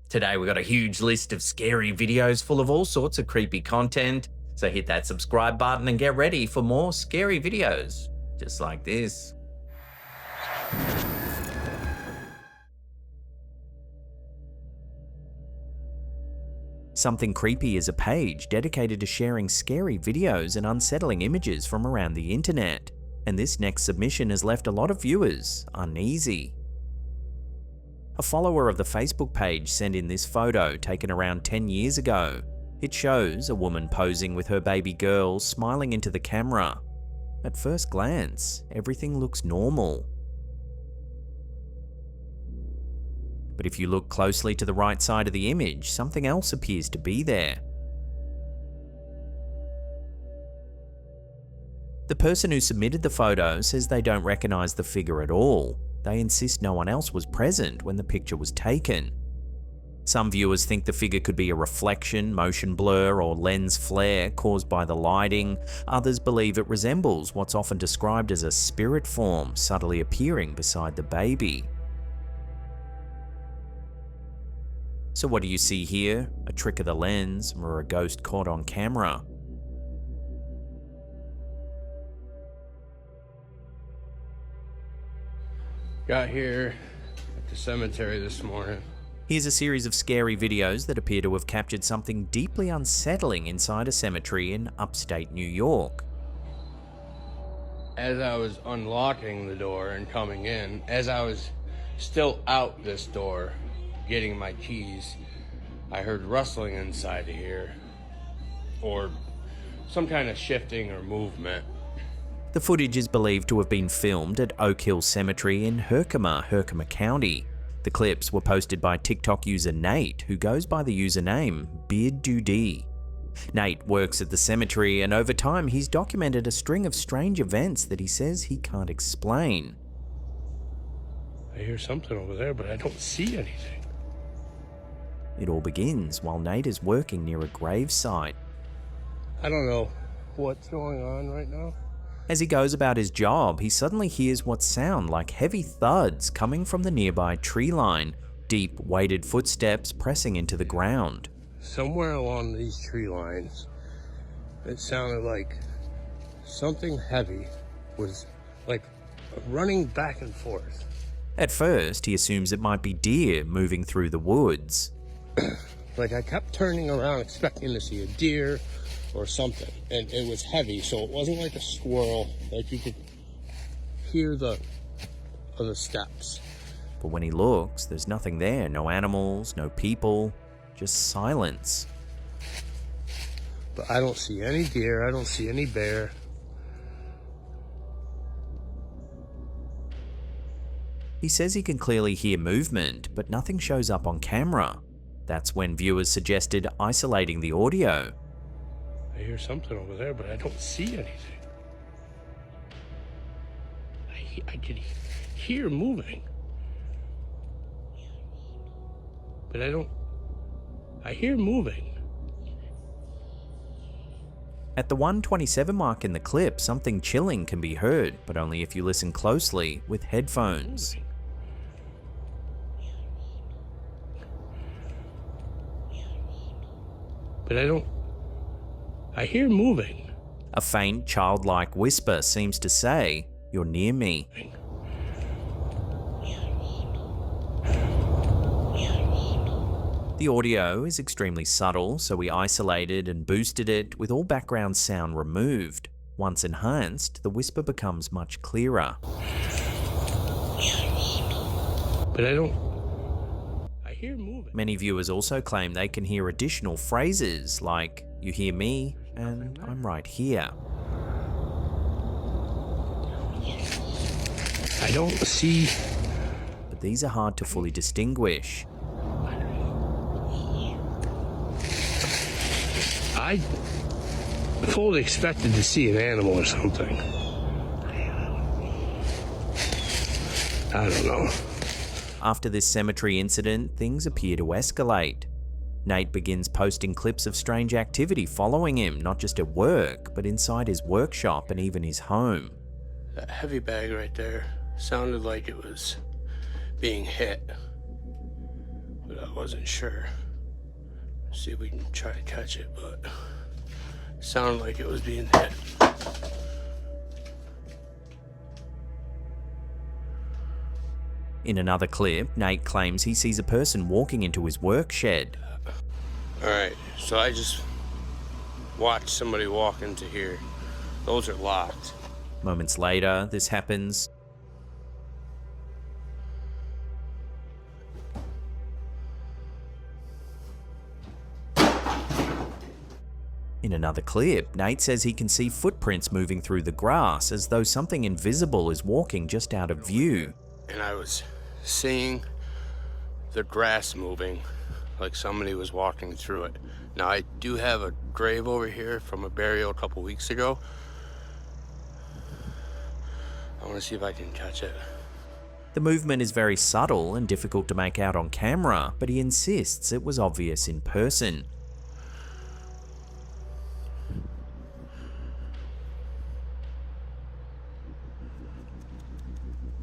Today we got a huge list of scary videos full of all sorts of creepy content, so hit that subscribe button and get ready for more scary videos, just like this. Something Creepy is a page dedicated to sharing scary videos and unsettling images from around the internet, and this next submission has left a lot of viewers uneasy. A follower of the Facebook page sent in this photo taken around 10 years ago. It shows a woman posing with her baby girl smiling into the camera. At first glance, everything looks normal. But if you look closely to the right side of the image, something else appears to be there. The person who submitted the photo says they don't recognize the figure at all. They insist no one else was present when the picture was taken. Some viewers think the figure could be a reflection, motion blur, or lens flare caused by the lighting. Others believe it resembles what's often described as a spirit form subtly appearing beside the baby. So what do you see here? A trick of the lens, or a ghost caught on camera? Got here at the cemetery this morning. Here's a series of scary videos that appear to have captured something deeply unsettling inside a cemetery in upstate New York. As I was unlocking the door and coming in, as I was still out this door getting my keys, I heard rustling inside of here, or some kind of shifting or movement. The footage is believed to have been filmed at Oak Hill Cemetery in Herkimer County. The clips were posted by TikTok user Nate, who goes by the username BeardDoD. Nate works at the cemetery, and over time he's documented a string of strange events that he says he can't explain. I hear something over there, but I don't see anything. It all begins while Nate is working near a gravesite. I don't know what's going on right now. As he goes about his job, he suddenly hears what sound like heavy thuds coming from the nearby tree line, deep weighted footsteps pressing into the ground. Somewhere along these tree lines, it sounded like something heavy was like running back and forth. At first, he assumes it might be deer moving through the woods. Like I kept turning around expecting to see a deer or something, and it was heavy, so it wasn't like a squirrel, like you could hear the steps. But when he looks, there's nothing there, no animals, no people, just silence. But I don't see any deer, I don't see any bear. He says he can clearly hear movement, but nothing shows up on camera. That's when viewers suggested isolating the audio. I hear something over there, but I don't see anything. I can hear moving. But I hear moving. At the 1:27 mark in the clip, something chilling can be heard, but only if you listen closely with headphones. But I hear moving. A faint, childlike whisper seems to say, "You're near me." The audio is extremely subtle, so we isolated and boosted it with all background sound removed. Once enhanced, the whisper becomes much clearer. But I hear moving. Many viewers also claim they can hear additional phrases like, "You hear me," and "I'm right here." I don't see. But these are hard to fully distinguish. I fully expected to see an animal or something. I don't know. After this cemetery incident, things appear to escalate. Nate begins posting clips of strange activity following him, not just at work, but inside his workshop and even his home. That heavy bag right there sounded like it was being hit but I wasn't sure. See if we can try to catch it, but it sounded like it was being hit. In another clip, Nate claims he sees a person walking into his work shed. Alright, so I just watched somebody walk into here. Those are locked. Moments later, this happens. In another clip, Nate says he can see footprints moving through the grass as though something invisible is walking just out of view. And I was seeing the grass moving like somebody was walking through it. Now I do have a grave over here from a burial a couple weeks ago. I want to see if I can catch it. The movement is very subtle and difficult to make out on camera, but he insists it was obvious in person.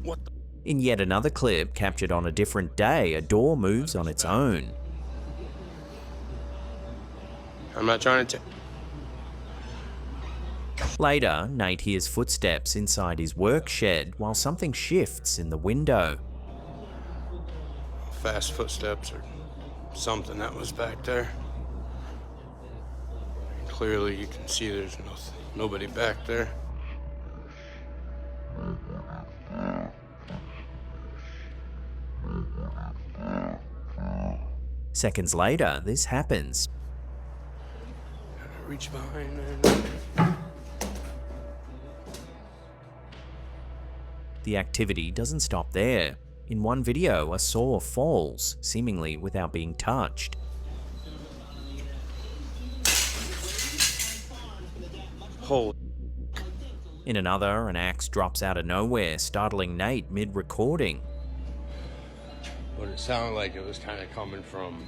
What the? In yet another clip, captured on a different day, a door moves on its own. I'm not trying to Later, Nate hears footsteps inside his work shed while something shifts in the window. fast footsteps or something that was back there. And clearly you can see there's nobody back there. Seconds later, this happens. Reach behind there. The activity doesn't stop there. In one video, a saw falls, seemingly without being touched. Holy. In another, an axe drops out of nowhere, startling Nate mid-recording. But it sounded like it was kind of coming from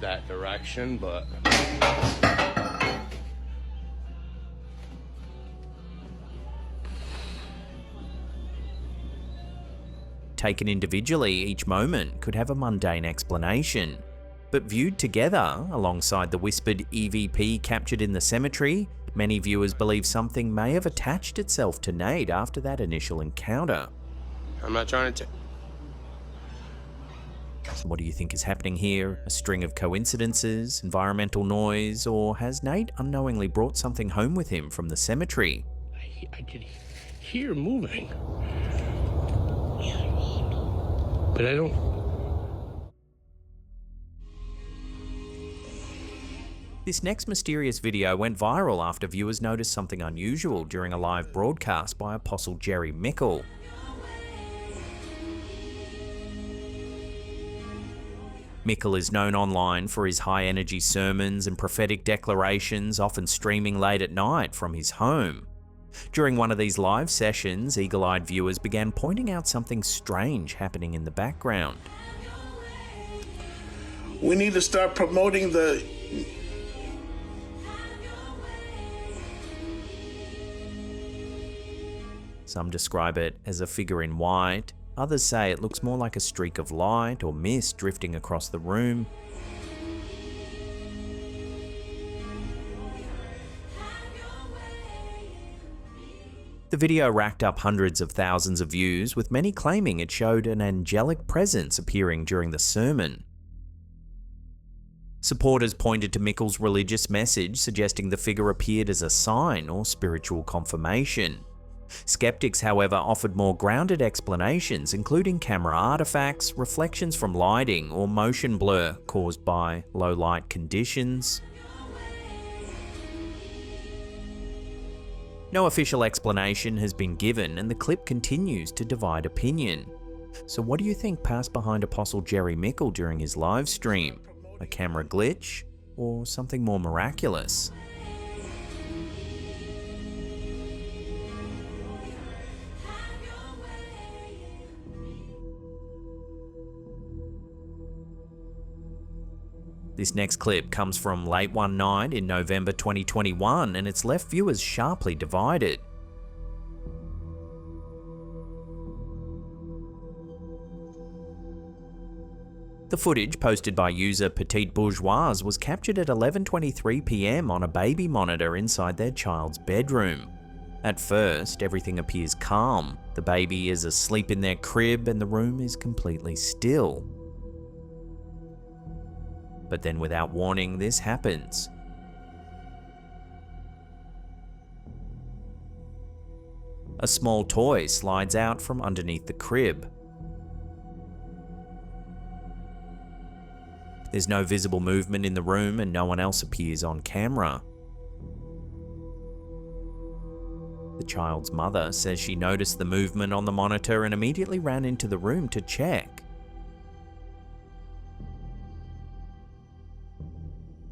that direction, but... Taken individually, each moment could have a mundane explanation. But viewed together, alongside the whispered EVP captured in the cemetery, many viewers believe something may have attached itself to Nate after that initial encounter. I'm not trying to... So what do you think is happening here? A string of coincidences, environmental noise, or has Nate unknowingly brought something home with him from the cemetery? I could hear moving. But I don't... This next mysterious video went viral after viewers noticed something unusual during a live broadcast by Apostle Jerry Mickle. Mickle is known online for his high-energy sermons and prophetic declarations, often streaming late at night from his home. During one of these live sessions, eagle-eyed viewers began pointing out something strange happening in the background. We need to start promoting the... Some describe it as a figure in white, others say it looks more like a streak of light or mist drifting across the room. The video racked up hundreds of thousands of views, with many claiming it showed an angelic presence appearing during the sermon. Supporters pointed to Mickle's religious message, suggesting the figure appeared as a sign or spiritual confirmation. Skeptics, however, offered more grounded explanations, including camera artifacts, reflections from lighting, or motion blur caused by low light conditions. No official explanation has been given, and the clip continues to divide opinion. So what do you think passed behind Apostle Jerry Mickle during his live stream? A camera glitch, or something more miraculous? This next clip comes from late one night in November 2021, and it's left viewers sharply divided. The footage posted by user Petite Bourgeoise was captured at 11:23 p.m. on a baby monitor inside their child's bedroom. At first, everything appears calm. The baby is asleep in their crib and the room is completely still. But then without warning, this happens. A small toy slides out from underneath the crib. There's no visible movement in the room and no one else appears on camera. The child's mother says she noticed the movement on the monitor and immediately ran into the room to check.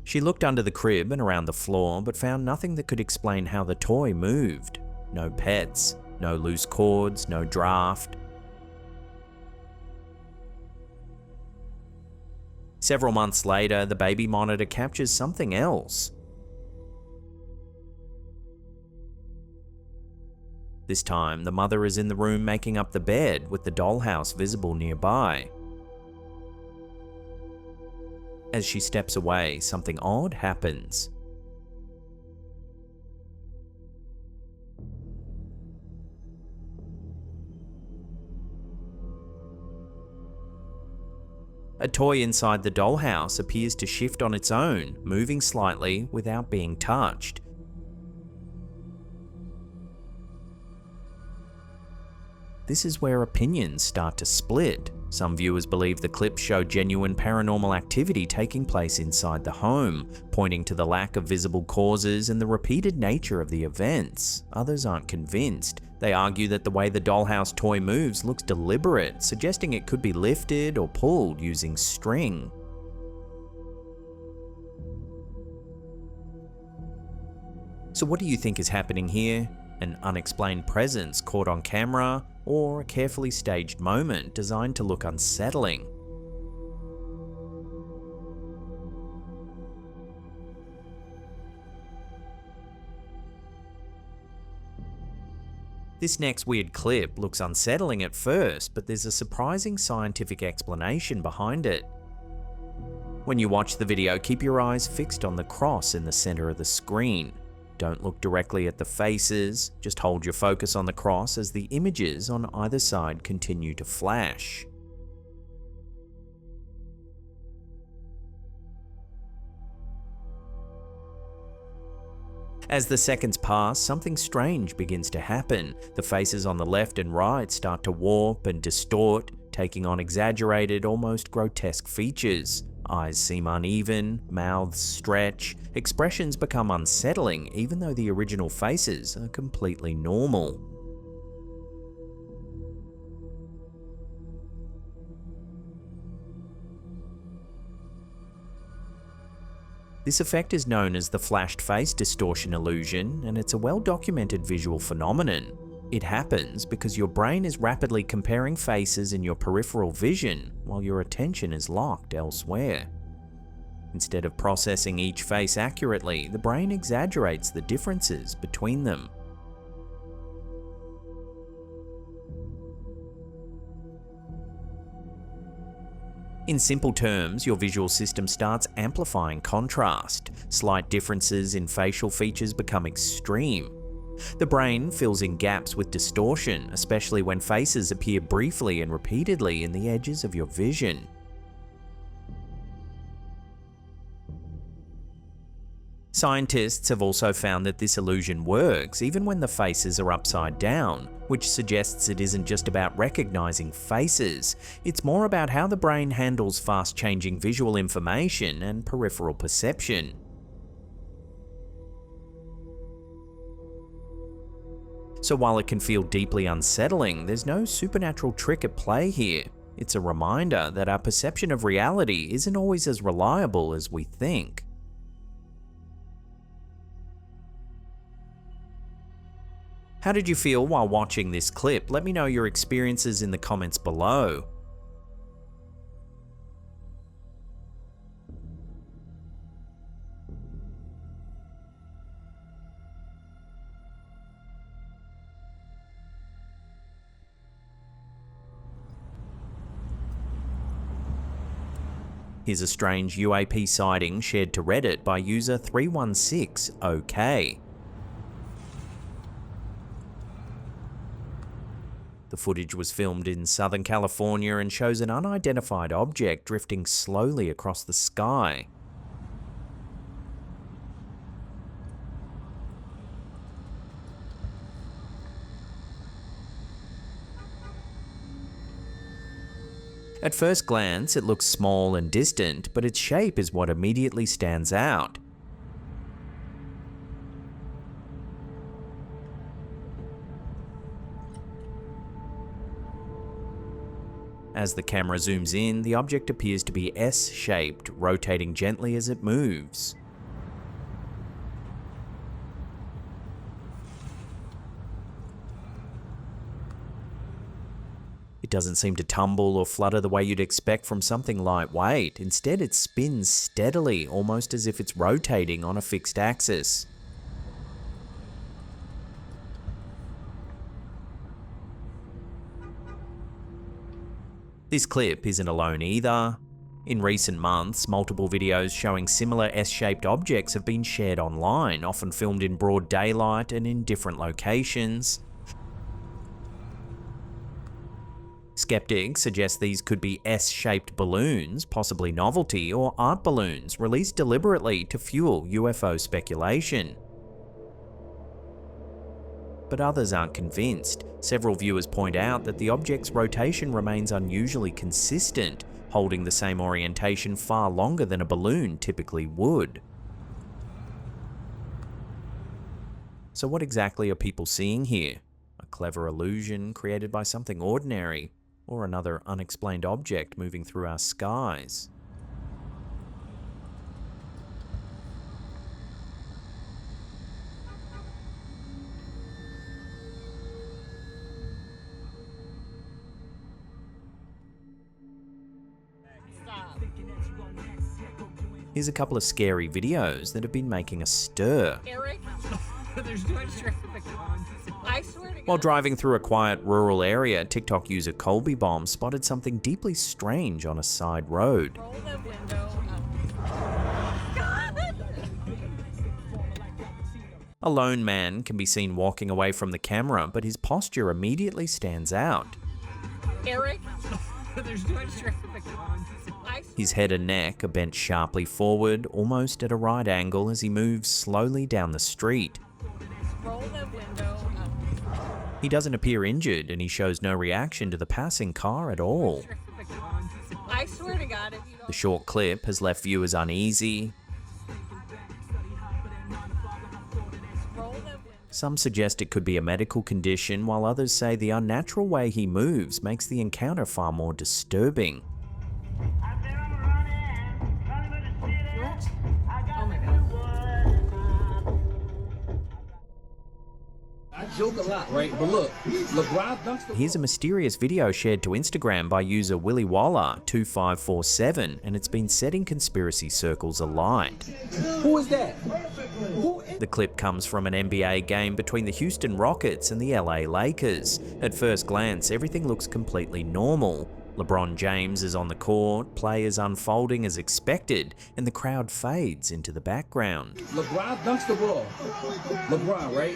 She looked under the crib and around the floor, but found nothing that could explain how the toy moved. No pets, no loose cords, no draft. Several months later, the baby monitor captures something else. This time, the mother is in the room making up the bed with the dollhouse visible nearby. As she steps away, something odd happens. A toy inside the dollhouse appears to shift on its own, moving slightly without being touched. This is where opinions start to split. Some viewers believe the clips show genuine paranormal activity taking place inside the home, pointing to the lack of visible causes and the repeated nature of the events. Others aren't convinced. They argue that the way the dollhouse toy moves looks deliberate, suggesting it could be lifted or pulled using string. So what do you think is happening here? An unexplained presence caught on camera, or a carefully staged moment designed to look unsettling? This next weird clip looks unsettling at first, but there's a surprising scientific explanation behind it. When you watch the video, keep your eyes fixed on the cross in the center of the screen. Don't look directly at the faces, just hold your focus on the cross as the images on either side continue to flash. As the seconds pass, something strange begins to happen. The faces on the left and right start to warp and distort, taking on exaggerated, almost grotesque features. Eyes seem uneven, mouths stretch, expressions become unsettling even though the original faces are completely normal. This effect is known as the flashed face distortion illusion, and it's a well-documented visual phenomenon. It happens because your brain is rapidly comparing faces in your peripheral vision while your attention is locked elsewhere. Instead of processing each face accurately, the brain exaggerates the differences between them. In simple terms, your visual system starts amplifying contrast. Slight differences in facial features become extreme. The brain fills in gaps with distortion, especially when faces appear briefly and repeatedly in the edges of your vision. Scientists have also found that this illusion works even when the faces are upside down, which suggests it isn't just about recognizing faces, it's more about how the brain handles fast-changing visual information and peripheral perception. So while it can feel deeply unsettling, there's no supernatural trick at play here. It's a reminder that our perception of reality isn't always as reliable as we think. How did you feel while watching this clip? Let me know your experiences in the comments below. Here's a strange UAP sighting shared to Reddit by user 316OK. The footage was filmed in Southern California and shows an unidentified object drifting slowly across the sky. At first glance, it looks small and distant, but its shape is what immediately stands out. As the camera zooms in, the object appears to be S-shaped, rotating gently as it moves. It doesn't seem to tumble or flutter the way you'd expect from something lightweight. Instead, it spins steadily, almost as if it's rotating on a fixed axis. This clip isn't alone either. In recent months, multiple videos showing similar S-shaped objects have been shared online, often filmed in broad daylight and in different locations. Skeptics suggest these could be S-shaped balloons, possibly novelty or art balloons, released deliberately to fuel UFO speculation. But others aren't convinced. Several viewers point out that the object's rotation remains unusually consistent, holding the same orientation far longer than a balloon typically would. So what exactly are people seeing here? A clever illusion created by something ordinary, or another unexplained object moving through our skies? Here's a couple of scary videos that have been making a stir. Eric, there's no traffic on. I swear to God. While driving through a quiet rural area, TikTok user Colby Bomb spotted something deeply strange on a side road. Roll the window up. God! A lone man can be seen walking away from the camera, but his posture immediately stands out. Eric, there's no traffic on. His head and neck are bent sharply forward, almost at a right angle as he moves slowly down the street. Roll the window up. He doesn't appear injured, and he shows no reaction to the passing car at all. I swear to God, if you The don't... short clip has left viewers uneasy. Roll the window. Some suggest it could be a medical condition, while others say the unnatural way he moves makes the encounter far more disturbing. Oh my God. I joke a lot, right? But look, LeBron dunks the Here's a mysterious video shared to Instagram by user Willy Waller 2547, and it's been setting conspiracy circles alight. Who is that? Who is The clip comes from an NBA game between the Houston Rockets and the LA Lakers. At first glance, everything looks completely normal. LeBron James is on the court, play is unfolding as expected, and the crowd fades into the background. LeBron dunks the ball? LeBron, right?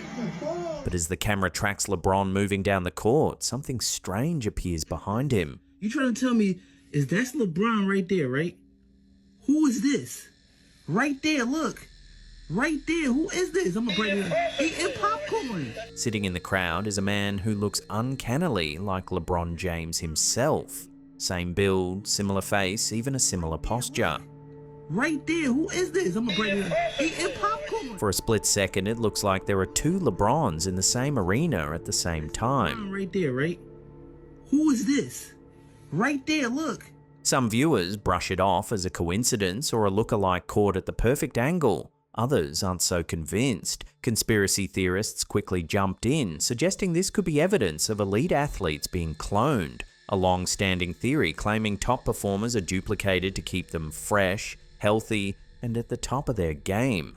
But as the camera tracks LeBron moving down the court, something strange appears behind him. You trying to tell me is that's LeBron right there, right? Who is this? Right there, look. Right there, who is this? I'm gonna break it. Eating popcorn. Sitting in the crowd is a man who looks uncannily like LeBron James himself. Same build, similar face, even a similar posture. Right there, who is this? I'm gonna break it. Eating popcorn. For a split second, it looks like there are two LeBrons in the same arena at the same time. Right there, right? Who is this? Right there, look. Some viewers brush it off as a coincidence or a lookalike caught at the perfect angle. Others aren't so convinced. Conspiracy theorists quickly jumped in, suggesting this could be evidence of elite athletes being cloned, a long-standing theory claiming top performers are duplicated to keep them fresh, healthy, and at the top of their game.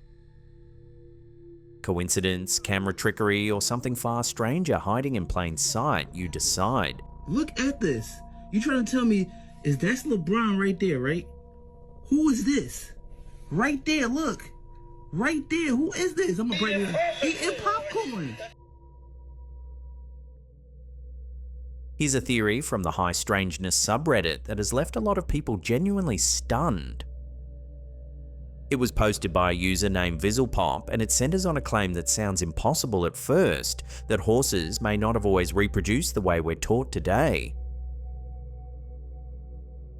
Coincidence, camera trickery, or something far stranger hiding in plain sight, you decide. Look at this. You trying to tell me is that's LeBron right there, right? Who is this? Right there, look. Right there. Who is this? I'm gonna break it. Eating popcorn. Here's a theory from the High Strangeness subreddit that has left a lot of people genuinely stunned. It was posted by a user named Vizzlepop, and it centers on a claim that sounds impossible at first, that horses may not have always reproduced the way we're taught today.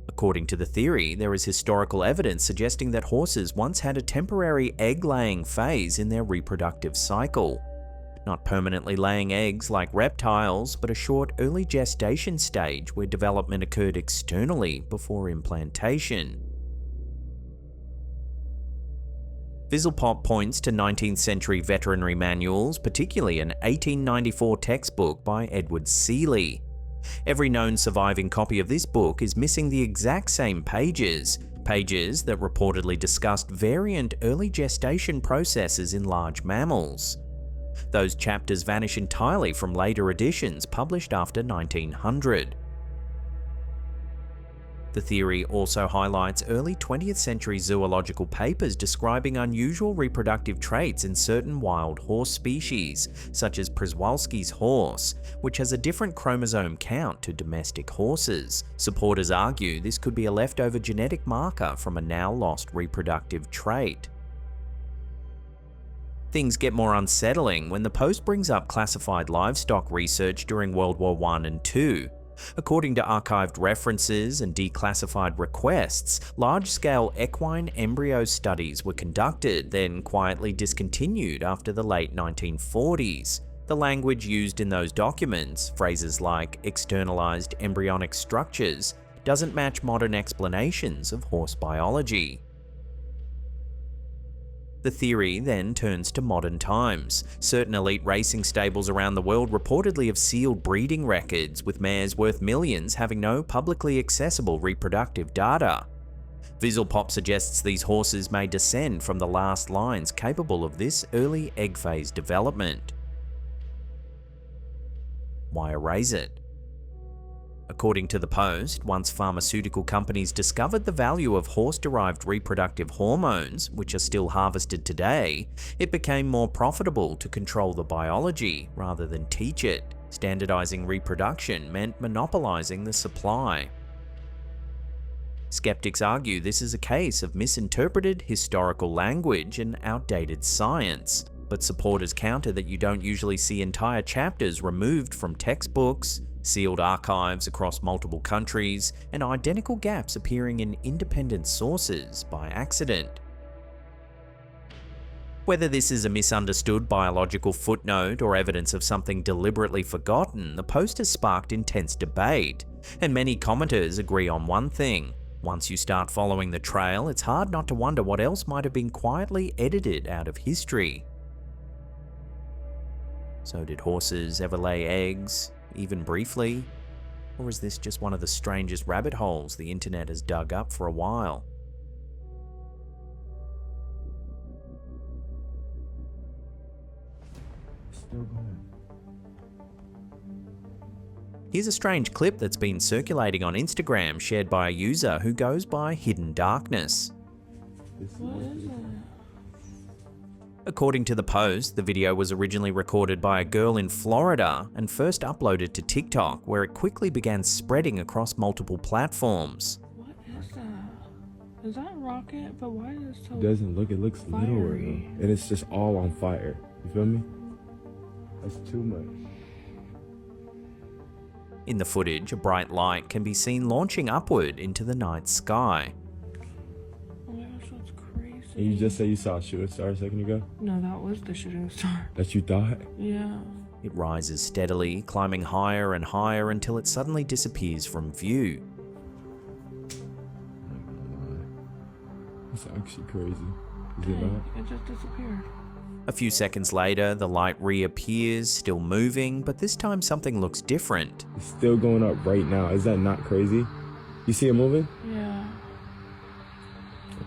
According to the theory, there is historical evidence suggesting that horses once had a temporary egg-laying phase in their reproductive cycle. Not permanently laying eggs like reptiles, but a short early gestation stage where development occurred externally before implantation. Vizzlepop points to 19th century veterinary manuals, particularly an 1894 textbook by Edward Seeley. Every known surviving copy of this book is missing the exact same pages that reportedly discussed variant early gestation processes in large mammals. Those chapters vanish entirely from later editions published after 1900. The theory also highlights early 20th century zoological papers describing unusual reproductive traits in certain wild horse species, such as Przewalski's horse, which has a different chromosome count to domestic horses. Supporters argue this could be a leftover genetic marker from a now lost reproductive trait. Things get more unsettling when the post brings up classified livestock research during World War I and II. According to archived references and declassified requests, large-scale equine embryo studies were conducted, then quietly discontinued after the late 1940s. The language used in those documents, phrases like externalized embryonic structures, doesn't match modern explanations of horse biology. The theory then turns to modern times. Certain elite racing stables around the world reportedly have sealed breeding records, with mares worth millions having no publicly accessible reproductive data. Vizzlepop suggests these horses may descend from the last lines capable of this early egg phase development. Why erase it? According to the post, once pharmaceutical companies discovered the value of horse-derived reproductive hormones, which are still harvested today, it became more profitable to control the biology rather than teach it. Standardizing reproduction meant monopolizing the supply. Skeptics argue this is a case of misinterpreted historical language and outdated science, but supporters counter that you don't usually see entire chapters removed from textbooks, sealed archives across multiple countries, and identical gaps appearing in independent sources by accident. Whether this is a misunderstood biological footnote or evidence of something deliberately forgotten, the post has sparked intense debate, and many commenters agree on one thing. Once you start following the trail, it's hard not to wonder what else might have been quietly edited out of history. So did horses ever lay eggs? Even briefly? Or is this just one of the strangest rabbit holes the internet has dug up for a while? Still going. Here's a strange clip that's been circulating on Instagram shared by a user who goes by Hidden Darkness. What is it? According to the post, the video was originally recorded by a girl in Florida and first uploaded to TikTok, where it quickly began spreading across multiple platforms. What is that? Is that a rocket? But why is it so It doesn't look, it looks little, fiery? and it's just all on fire. You feel me? That's too much. In the footage, a bright light can be seen launching upward into the night sky. Oh my gosh, that's crazy. And you just said you saw a shooting star a second ago? No, that was the shooting star. That you thought? Yeah. It rises steadily, climbing higher and higher until it suddenly disappears from view. I'm not gonna lie. That's actually crazy. Is it Hey, not? it just disappeared. A few seconds later, the light reappears, still moving, but this time something looks different. It's still going up right now. Is that not crazy? You see it moving? Yeah.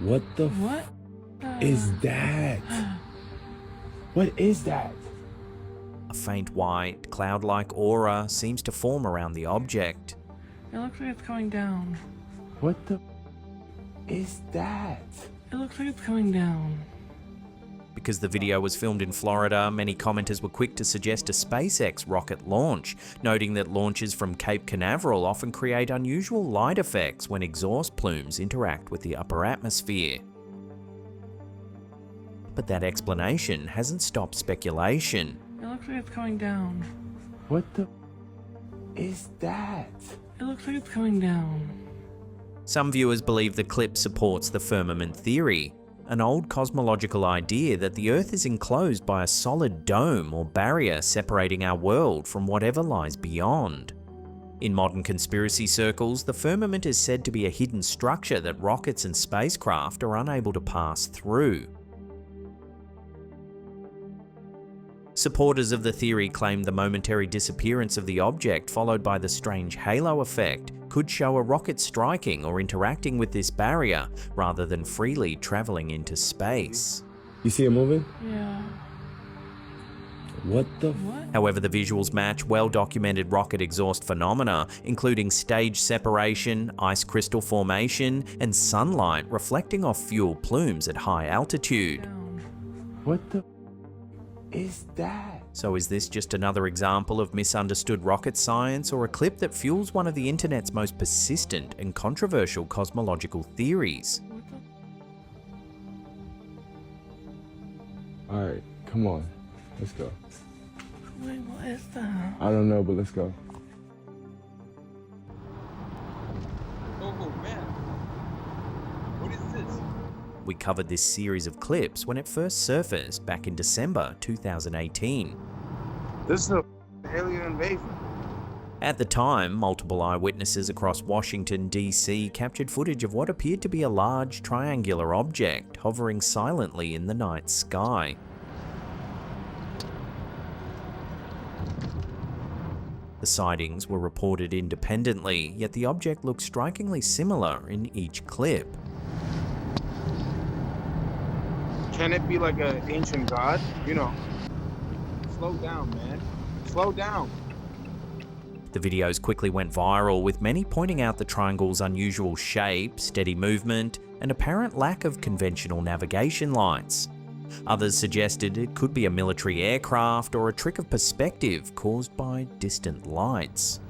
What the What? is that? What is that? A faint white, cloud-like aura seems to form around the object. It looks like it's going down. What the? is that? It looks like it's coming down. Because the video was filmed in Florida, many commenters were quick to suggest a SpaceX rocket launch, noting that launches from Cape Canaveral often create unusual light effects when exhaust plumes interact with the upper atmosphere. But that explanation hasn't stopped speculation. It looks like it's coming down. What the is that? It looks like it's coming down. Some viewers believe the clip supports the firmament theory, an old cosmological idea that the Earth is enclosed by a solid dome or barrier separating our world from whatever lies beyond. In modern conspiracy circles, the firmament is said to be a hidden structure that rockets and spacecraft are unable to pass through. Supporters of the theory claim the momentary disappearance of the object, followed by the strange halo effect, could show a rocket striking or interacting with this barrier rather than freely traveling into space. You see it moving? Yeah. What the? What? However, the visuals match well-documented rocket exhaust phenomena, including stage separation, ice crystal formation, and sunlight reflecting off fuel plumes at high altitude. Down. What the is that? So is this just another example of misunderstood rocket science, or a clip that fuels one of the internet's most persistent and controversial cosmological theories? What the? Alright, come on. Let's go. Wait, what is that? I don't know, but let's go. Oh man, what is this? We covered this series of clips when it first surfaced back in December 2018. This is an alien invasion. At the time, multiple eyewitnesses across Washington, D.C. captured footage of what appeared to be a large triangular object hovering silently in the night sky. The sightings were reported independently, yet the object looked strikingly similar in each clip. Can it be like an ancient god? You know. Slow down, man. Slow down. The videos quickly went viral, with many pointing out the triangle's unusual shape, steady movement, and apparent lack of conventional navigation lights. Others suggested it could be a military aircraft or a trick of perspective caused by distant lights.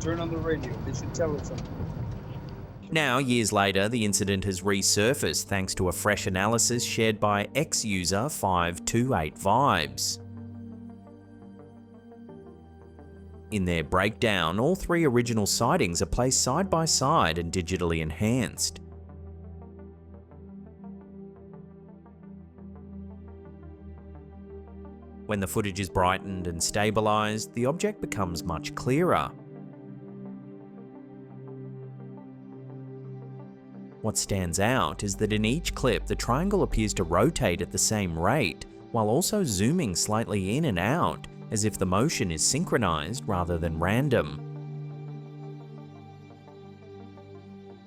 Turn on the radio, they should tell us something. Now, years later, the incident has resurfaced thanks to a fresh analysis shared by ex-user 528vibes. In their breakdown, all three original sightings are placed side by side and digitally enhanced. When the footage is brightened and stabilized, the object becomes much clearer. What stands out is that in each clip, the triangle appears to rotate at the same rate, while also zooming slightly in and out, as if the motion is synchronized rather than random.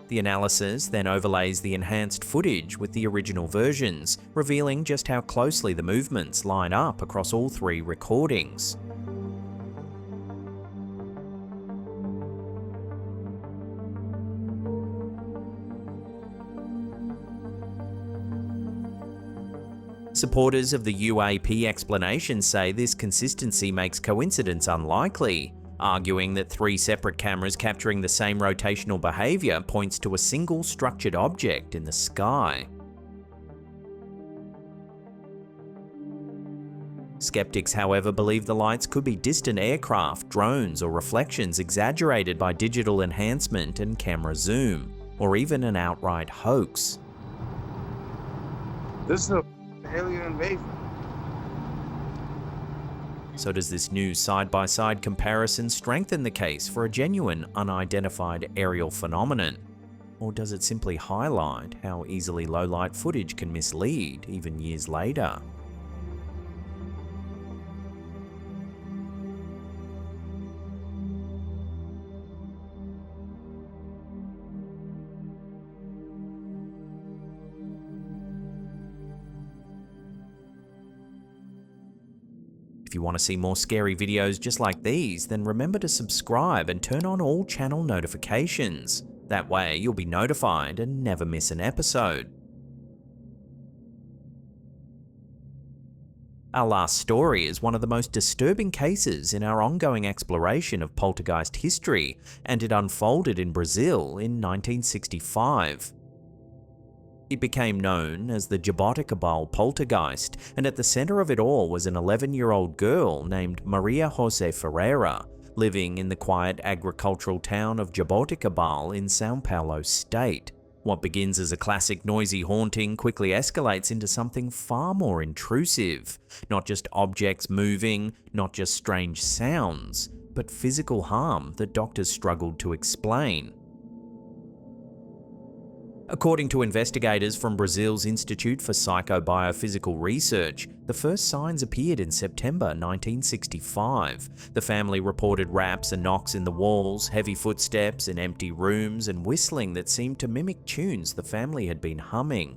The analysis then overlays the enhanced footage with the original versions, revealing just how closely the movements line up across all three recordings. Supporters of the UAP explanation say this consistency makes coincidence unlikely, arguing that three separate cameras capturing the same rotational behavior points to a single structured object in the sky. Skeptics, however, believe the lights could be distant aircraft, drones, or reflections exaggerated by digital enhancement and camera zoom, or even an outright hoax. This is an alien invasion. So does this new side-by-side comparison strengthen the case for a genuine unidentified aerial phenomenon? Or does it simply highlight how easily low-light footage can mislead even years later? If you want to see more scary videos just like these, then remember to subscribe and turn on all channel notifications. That way you'll be notified and never miss an episode. Our last story is one of the most disturbing cases in our ongoing exploration of poltergeist history, and it unfolded in Brazil in 1965. It became known as the Jaboticabal poltergeist, and at the center of it all was an 11-year-old girl named Maria Jose Ferreira, living in the quiet agricultural town of Jaboticabal in São Paulo state. What begins as a classic noisy haunting quickly escalates into something far more intrusive. Not just objects moving, not just strange sounds, but physical harm that doctors struggled to explain. According to investigators from Brazil's Institute for Psychobiophysical Research, the first signs appeared in September 1965. The family reported raps and knocks in the walls, heavy footsteps in empty rooms, and whistling that seemed to mimic tunes the family had been humming.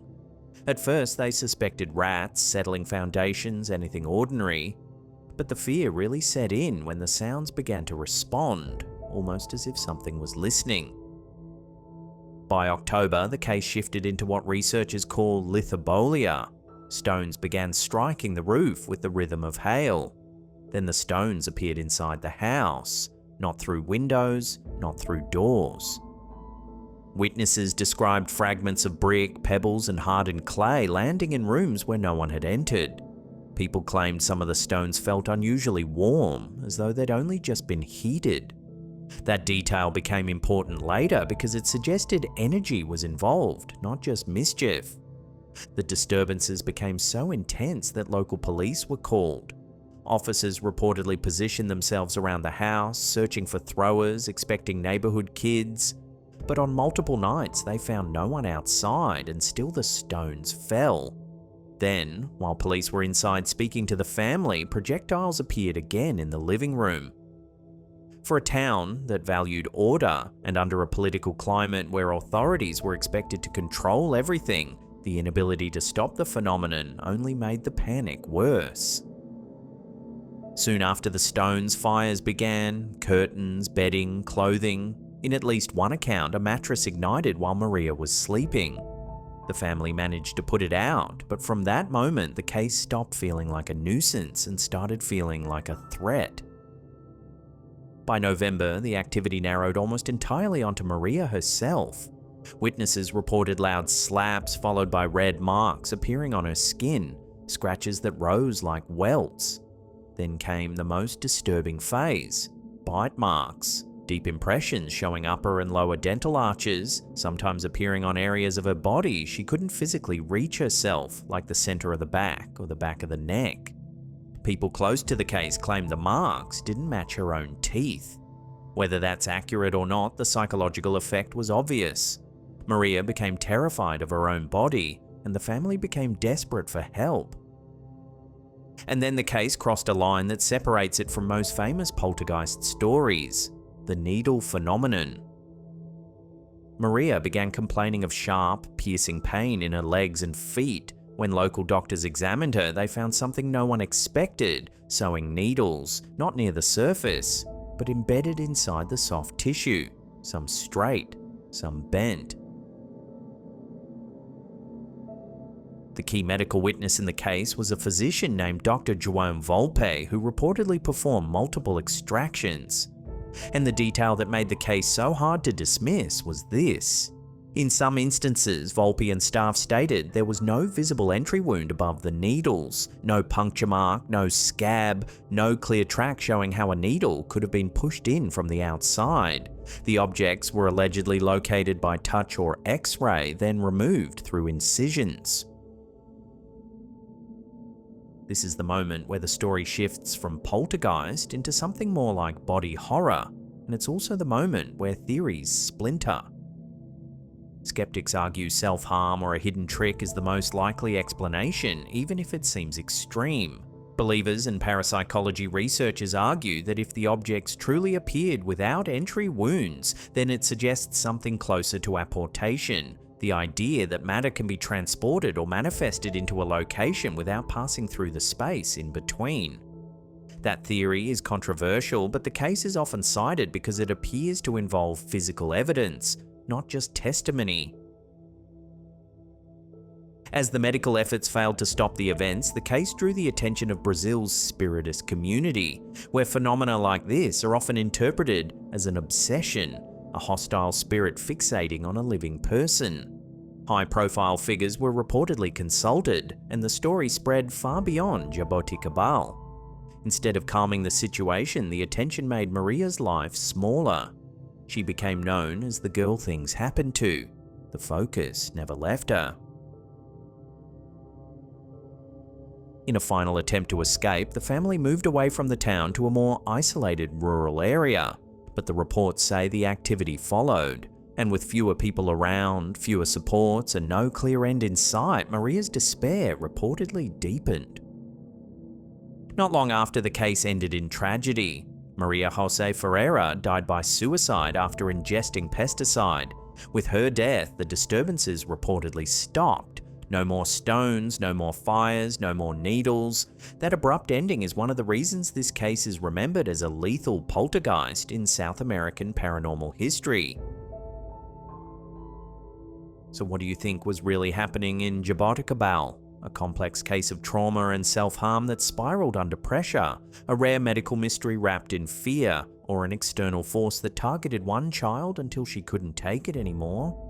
At first, they suspected rats, settling foundations, anything ordinary, but the fear really set in when the sounds began to respond, almost as if something was listening. By October, the case shifted into what researchers call lithobolia. Stones began striking the roof with the rhythm of hail. Then the stones appeared inside the house, not through windows, not through doors. Witnesses described fragments of brick, pebbles, and hardened clay landing in rooms where no one had entered. People claimed some of the stones felt unusually warm, as though they'd only just been heated. That detail became important later because it suggested energy was involved, not just mischief. The disturbances became so intense that local police were called. Officers reportedly positioned themselves around the house, searching for throwers, expecting neighborhood kids. But on multiple nights, they found no one outside, and still the stones fell. Then, while police were inside speaking to the family, projectiles appeared again in the living room. For a town that valued order, and under a political climate where authorities were expected to control everything, the inability to stop the phenomenon only made the panic worse. Soon after the stones, fires began, curtains, bedding, clothing. In at least one account, a mattress ignited while Maria was sleeping. The family managed to put it out, but from that moment, the case stopped feeling like a nuisance and started feeling like a threat. By November, the activity narrowed almost entirely onto Maria herself. Witnesses reported loud slaps followed by red marks appearing on her skin, scratches that rose like welts. Then came the most disturbing phase: bite marks, deep impressions showing upper and lower dental arches, sometimes appearing on areas of her body she couldn't physically reach herself, like the center of the back or the back of the neck. People close to the case claimed the marks didn't match her own teeth. Whether that's accurate or not, the psychological effect was obvious. Maria became terrified of her own body, and the family became desperate for help. And then the case crossed a line that separates it from most famous poltergeist stories: the needle phenomenon. Maria began complaining of sharp, piercing pain in her legs and feet. When local doctors examined her, they found something no one expected: sewing needles, not near the surface, but embedded inside the soft tissue, some straight, some bent. The key medical witness in the case was a physician named Dr. João Volpe, who reportedly performed multiple extractions. And the detail that made the case so hard to dismiss was this: in some instances, Volpe and staff stated there was no visible entry wound above the needles, no puncture mark, no scab, no clear track showing how a needle could have been pushed in from the outside. The objects were allegedly located by touch or X-ray, then removed through incisions. This is the moment where the story shifts from poltergeist into something more like body horror, and it's also the moment where theories splinter. Skeptics argue self-harm or a hidden trick is the most likely explanation, even if it seems extreme. Believers and parapsychology researchers argue that if the objects truly appeared without entry wounds, then it suggests something closer to apportation, the idea that matter can be transported or manifested into a location without passing through the space in between. That theory is controversial, but the case is often cited because it appears to involve physical evidence, not just testimony. As the medical efforts failed to stop the events, the case drew the attention of Brazil's spiritist community, where phenomena like this are often interpreted as an obsession, a hostile spirit fixating on a living person. High-profile figures were reportedly consulted, and the story spread far beyond Jaboticabal. Instead of calming the situation, the attention made Maria's life smaller. She became known as the girl things happened to. The focus never left her. In a final attempt to escape, the family moved away from the town to a more isolated rural area, but the reports say the activity followed, and with fewer people around, fewer supports, and no clear end in sight, Maria's despair reportedly deepened. Not long after the case ended in tragedy, Maria Jose Ferreira died by suicide after ingesting pesticide. With her death, the disturbances reportedly stopped. No more stones, no more fires, no more needles. That abrupt ending is one of the reasons this case is remembered as a lethal poltergeist in South American paranormal history. So what do you think was really happening in Jaboticabal? A complex case of trauma and self-harm that spiraled under pressure, a rare medical mystery wrapped in fear, or an external force that targeted one child until she couldn't take it anymore?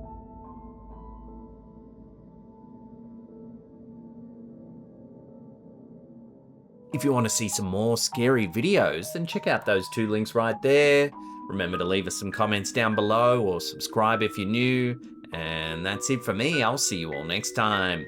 If you want to see some more scary videos, then check out those 2 links right there. Remember to leave us some comments down below or subscribe if you're new. And that's it for me. I'll see you all next time.